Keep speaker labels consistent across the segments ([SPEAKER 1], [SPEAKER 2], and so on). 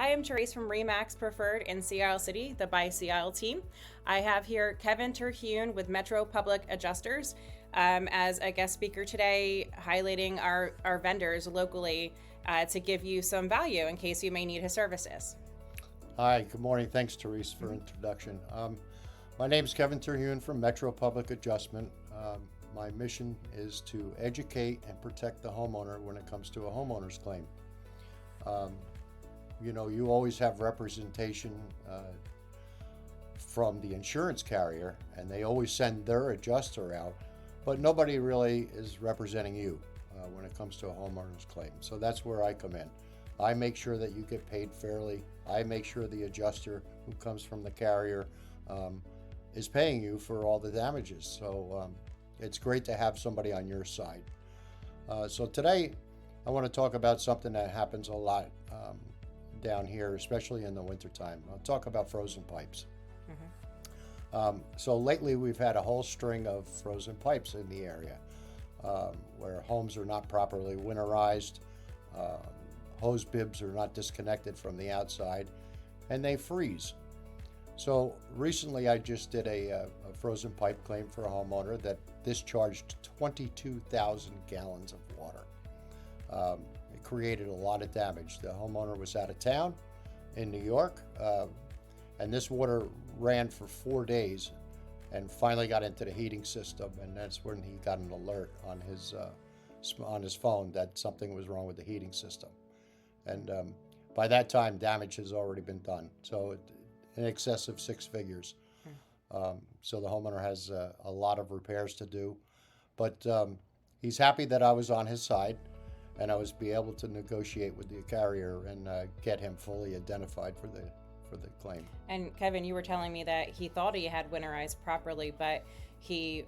[SPEAKER 1] I am Terese from Remax Preferred in Sea Isle City, the BuySeaIsle team. I have here Kevin Terhune with Metro Public Adjusters as a guest speaker today, highlighting our vendors locally to give you some value in case you may need his services.
[SPEAKER 2] Hi, good morning. Thanks, Terese, for introduction. My name is Kevin Terhune from Metro Public Adjustment. My mission is to educate and protect the homeowner when it comes to a homeowner's claim. You always have representation from the insurance carrier, and they always send their adjuster out, but nobody really is representing you when it comes to a homeowner's claim. So that's where I come in. I make sure that you get paid fairly. I make sure the adjuster who comes from the carrier is paying you for all the damages. So it's great to have somebody on your side. So today I want to talk about something that happens a lot down here, especially in the wintertime. I'll talk about frozen pipes. So lately we've had a whole string of frozen pipes in the area where homes are not properly winterized, hose bibs are not disconnected from the outside, and they freeze. So recently I just did a frozen pipe claim for a homeowner that discharged 22,000 gallons of water. It created a lot of damage. The homeowner was out of town in New York, and this water ran for 4 days and finally got into the heating system, and that's when he got an alert on his phone that something was wrong with the heating system. And by that time, damage has already been done, so in excess of 6 figures. So the homeowner has a lot of repairs to do, but he's happy that I was on his side, and I was be able to negotiate with the carrier and get him fully identified for the claim.
[SPEAKER 1] And Kevin, you were telling me that he thought he had winterized properly, but he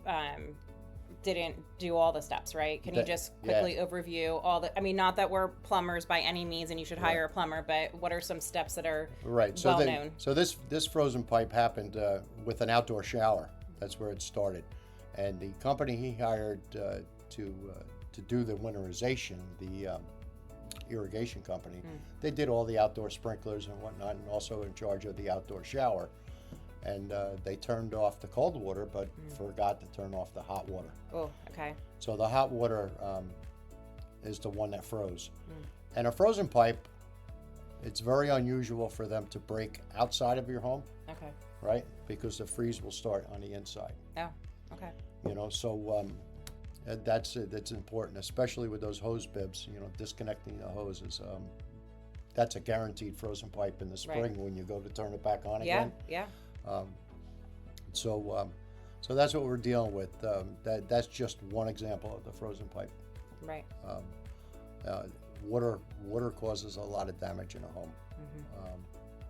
[SPEAKER 1] didn't do all the steps, right? Can you just quickly overview all the, I mean, not that we're plumbers by any means and you should hire a plumber, but what are some steps that are well known?
[SPEAKER 2] So this frozen pipe happened with an outdoor shower. That's where it started. And the company he hired to do the winterization, the irrigation company, they did all the outdoor sprinklers and whatnot, and also in charge of the outdoor shower. And they turned off the cold water, but forgot to turn off the hot water.
[SPEAKER 1] Oh, okay.
[SPEAKER 2] So the hot water is the one that froze. And a frozen pipe, it's very unusual for them to break outside of your home.
[SPEAKER 1] Okay.
[SPEAKER 2] Right? Because the freeze will start on the inside.
[SPEAKER 1] Oh, okay.
[SPEAKER 2] So that's important, especially with those hose bibs. Disconnecting the hoses. That's a guaranteed frozen pipe in the spring when you go to turn it back on again.
[SPEAKER 1] Yeah.
[SPEAKER 2] So that's what we're dealing with. That's just one example of the frozen pipe.
[SPEAKER 1] Right.
[SPEAKER 2] Water causes a lot of damage in a home,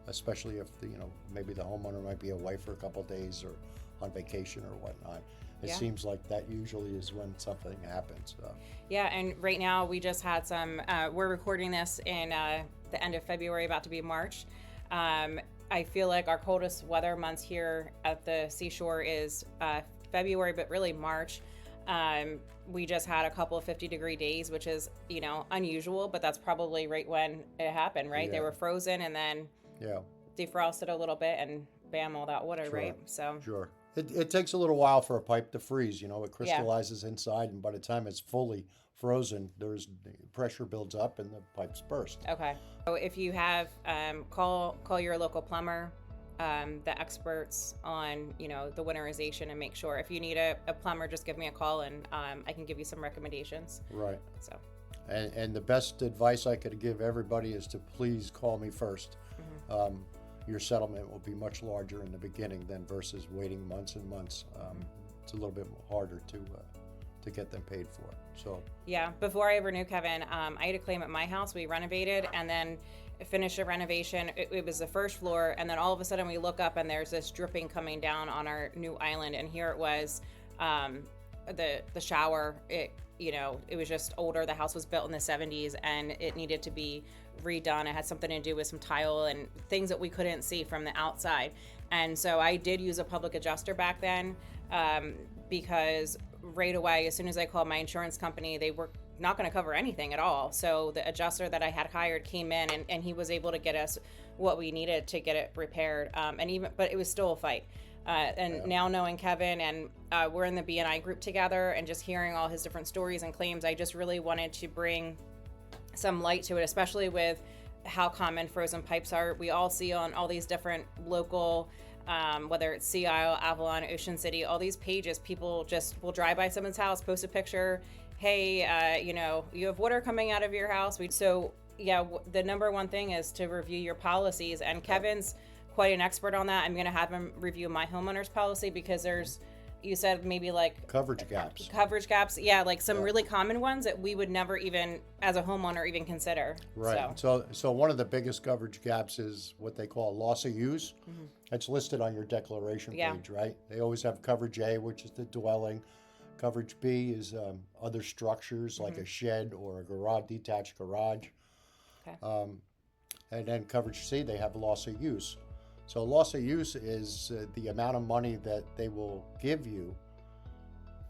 [SPEAKER 2] especially if maybe the homeowner might be away for a couple of days or on vacation or whatnot. It seems like that usually is when something happens.
[SPEAKER 1] Yeah, and right now we just had some. We're recording this in the end of February, about to be March. I feel like our coldest weather months here at the seashore is February, but really March. We just had a couple of 50-degree days, which is, unusual, but that's probably right when it happened, right?
[SPEAKER 2] Yeah.
[SPEAKER 1] They were frozen and then defrosted a little bit and bam, all that water, right? So
[SPEAKER 2] Sure. It takes a little while for a pipe to freeze. It crystallizes inside, and by the time it's fully frozen, there's pressure builds up and the pipes burst.
[SPEAKER 1] Okay. So if you have, call your local plumber, the experts on, the winterization, and make sure. If you need a plumber, just give me a call and I can give you some recommendations.
[SPEAKER 2] Right.
[SPEAKER 1] So.
[SPEAKER 2] And the best advice I could give everybody is to please call me first. Your settlement will be much larger in the beginning than versus waiting months and months. It's a little bit harder to get them paid for. So
[SPEAKER 1] yeah, before I ever knew Kevin, I had a claim at my house. We renovated and then finished a renovation. It was the first floor, and then all of a sudden we look up and there's this dripping coming down on our new island, and here it was, the shower. It was just older. The house was built in the 70s and it needed to be redone. It had something to do with some tile and things that we couldn't see from the outside. And so I did use a public adjuster back then because right away, as soon as I called my insurance company, they were not going to cover anything at all. So the adjuster that I had hired came in, and he was able to get us what we needed to get it repaired. But it was still a fight. Now knowing Kevin, and we're in the BNI group together, and just hearing all his different stories and claims, I just really wanted to bring some light to it, especially with how common frozen pipes are. We all see on all these different local, whether it's Sea Isle, Avalon, Ocean City, all these pages, people just will drive by someone's house, post a picture, hey, you have water coming out of your house. The number one thing is to review your policies, and Kevin's quite an expert on that. I'm going to have him review my homeowner's policy, because you said maybe like
[SPEAKER 2] Coverage gaps.
[SPEAKER 1] Yeah, like some really common ones that we would never even, as a homeowner, even consider.
[SPEAKER 2] Right. So one of the biggest coverage gaps is what they call loss of use. Mm-hmm. It's listed on your declaration page, right? They always have coverage A, which is the dwelling. Coverage B is other structures like a shed or a garage, detached garage. Okay. And then coverage C, they have loss of use. So loss of use is the amount of money that they will give you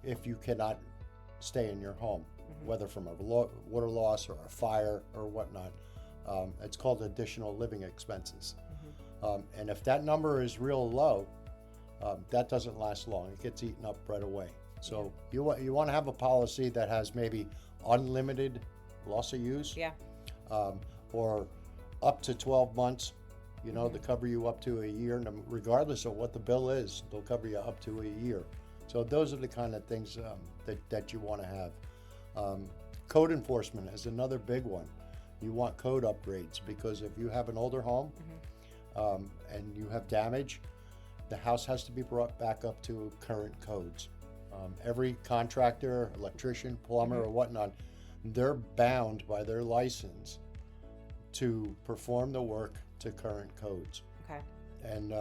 [SPEAKER 2] if you cannot stay in your home, whether from a water loss or a fire or whatnot. It's called additional living expenses. And if that number is real low, that doesn't last long. It gets eaten up right away. So you want to have a policy that has maybe unlimited loss of use, or up to 12 months. They cover you up to a year, and regardless of what the bill is, they'll cover you up to a year. So those are the kind of things that you want to have. Code enforcement is another big one. You want code upgrades, because if you have an older home and you have damage, the house has to be brought back up to current codes. Every contractor, electrician, plumber, or whatnot, they're bound by their license to perform the work to current codes.
[SPEAKER 1] Okay.
[SPEAKER 2] And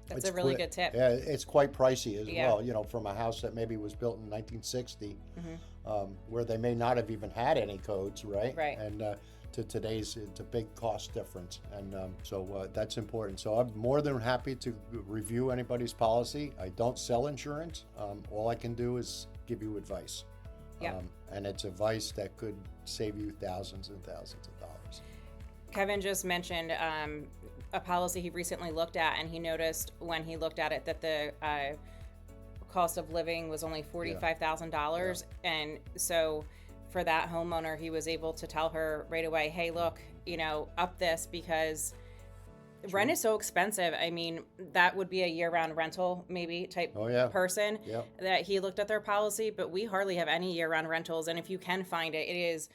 [SPEAKER 1] that's a really good tip.
[SPEAKER 2] Yeah, it's quite pricey as well. From a house that maybe was built in 1960, where they may not have even had any codes, right?
[SPEAKER 1] Right.
[SPEAKER 2] And to today's, it's a big cost difference, and so that's important. So I'm more than happy to review anybody's policy. I don't sell insurance. All I can do is give you advice. And it's advice that could save you thousands and thousands of dollars.
[SPEAKER 1] Kevin just mentioned a policy he recently looked at, and he noticed when he looked at it that the cost of living was only $45,000. And so for that homeowner, he was able to tell her right away, hey, look, up this, because rent is so expensive. I mean, that would be a year-round rental maybe type person that he looked at their policy, but we hardly have any year-round rentals. And if you can find it, it's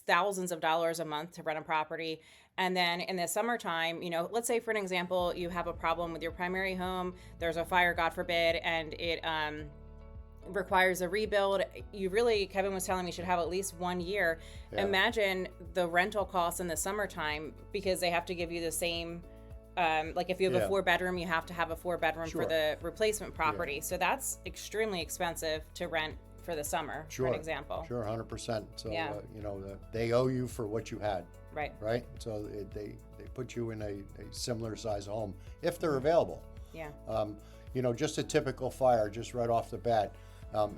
[SPEAKER 1] thousands of dollars a month to rent a property. And then in the summertime, let's say for an example, you have a problem with your primary home, there's a fire, God forbid, and it requires a rebuild. Kevin was telling me, should have at least 1 year. Imagine the rental costs in the summertime, because they have to give you the same, like if you have a 4-bedroom, you have to have a 4-bedroom for the replacement property. So that's extremely expensive to rent for the summer, for an example.
[SPEAKER 2] Sure, 100%. So, they owe you for what you had. Right? So they put you in a similar size home, if they're available. Just a typical fire, just right off the bat,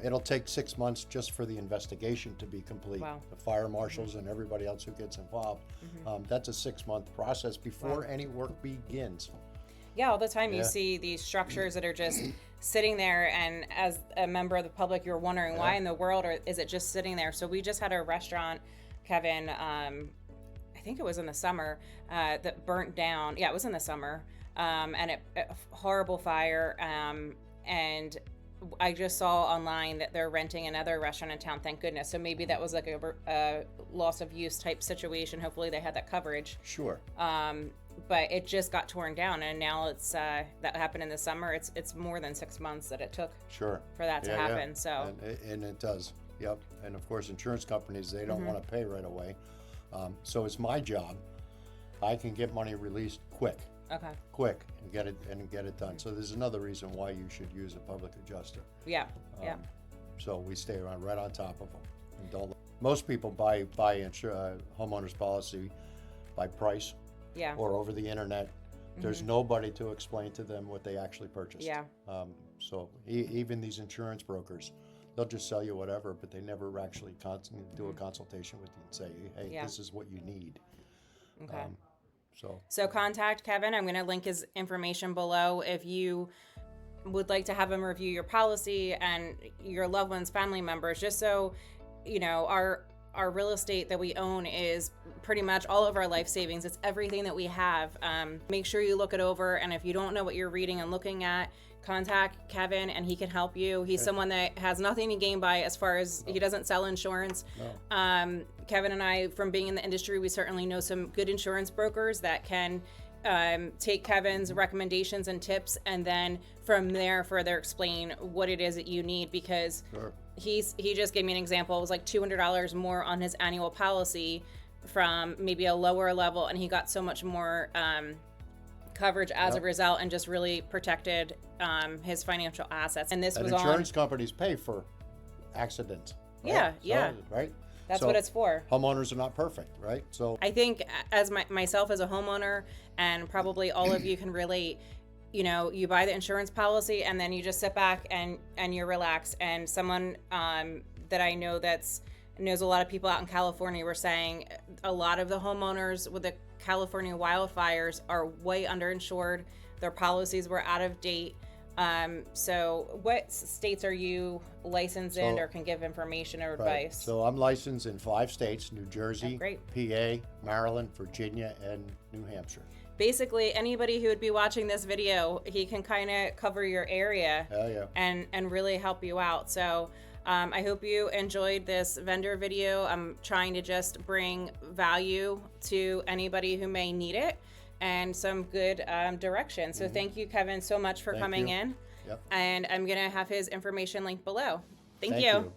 [SPEAKER 2] it'll take 6 months just for the investigation to be complete.
[SPEAKER 1] Wow.
[SPEAKER 2] The fire marshals and everybody else who gets involved. That's a 6-month process before any work begins.
[SPEAKER 1] Yeah, all the time you see these structures that are just sitting there, and as a member of the public, you're wondering why in the world is it just sitting there. So we just had a restaurant, Kevin, I think it was in the summer, that burnt down. Yeah, it was in the summer, and a horrible fire, and I just saw online that they're renting another restaurant in town, thank goodness. So maybe that was like a loss of use type situation. Hopefully they had that coverage.
[SPEAKER 2] Sure.
[SPEAKER 1] But it just got torn down, and now it's that happened in the summer. It's more than 6 months that it took for that to happen.
[SPEAKER 2] Yeah.
[SPEAKER 1] So
[SPEAKER 2] and it does. Yep. And of course, insurance companies, they don't want to pay right away. So it's my job. I can get money released quick. Quick, and get it done. So there's another reason why you should use a public adjuster. So we stay right on top of them. And don't. Most people buy homeowners policy by price. Or over the internet. There's nobody to explain to them what they actually purchased. So even these insurance brokers, they'll just sell you whatever, but they never actually do a consultation with you and say, hey,
[SPEAKER 1] Yeah.
[SPEAKER 2] this is what you need.
[SPEAKER 1] Okay.
[SPEAKER 2] So
[SPEAKER 1] Contact Kevin. I'm going to link his information below if you would like to have him review your policy and your loved ones, family members, just so you know our real estate that we own is pretty much all of our life savings. It's everything that we have. Make sure you look it over, and if you don't know what you're reading and looking at, contact Kevin and he can help you. He's someone that has nothing to gain by as far as he doesn't sell insurance. Kevin and I, from being in the industry, we certainly know some good insurance brokers that can take Kevin's recommendations and tips, and then from there further explain what it is that you need, because he just gave me an example. It was like $200 more on his annual policy from maybe a lower level, and he got so much more coverage as a result, and just really protected his financial assets. And this was
[SPEAKER 2] insurance companies pay for accidents. Right? Right.
[SPEAKER 1] That's what it's for.
[SPEAKER 2] Homeowners are not perfect, right? So
[SPEAKER 1] I think as myself as a homeowner, and probably all of you can relate, you know, you buy the insurance policy and then you just sit back and you're relaxed. And someone that I know knows a lot of people out in California were saying a lot of the homeowners with the California wildfires are way underinsured. Their policies were out of date. So what states are you licensed in or can give information or advice?
[SPEAKER 2] So I'm licensed in 5 states: New Jersey, PA, Maryland, Virginia, and New Hampshire.
[SPEAKER 1] Basically, anybody who would be watching this video, he can kind of cover your area and really help you out. So I hope you enjoyed this vendor video. I'm trying to just bring value to anybody who may need it and some good direction. So thank you, Kevin, so much for coming in. And I'm going to have his information linked below. Thank you.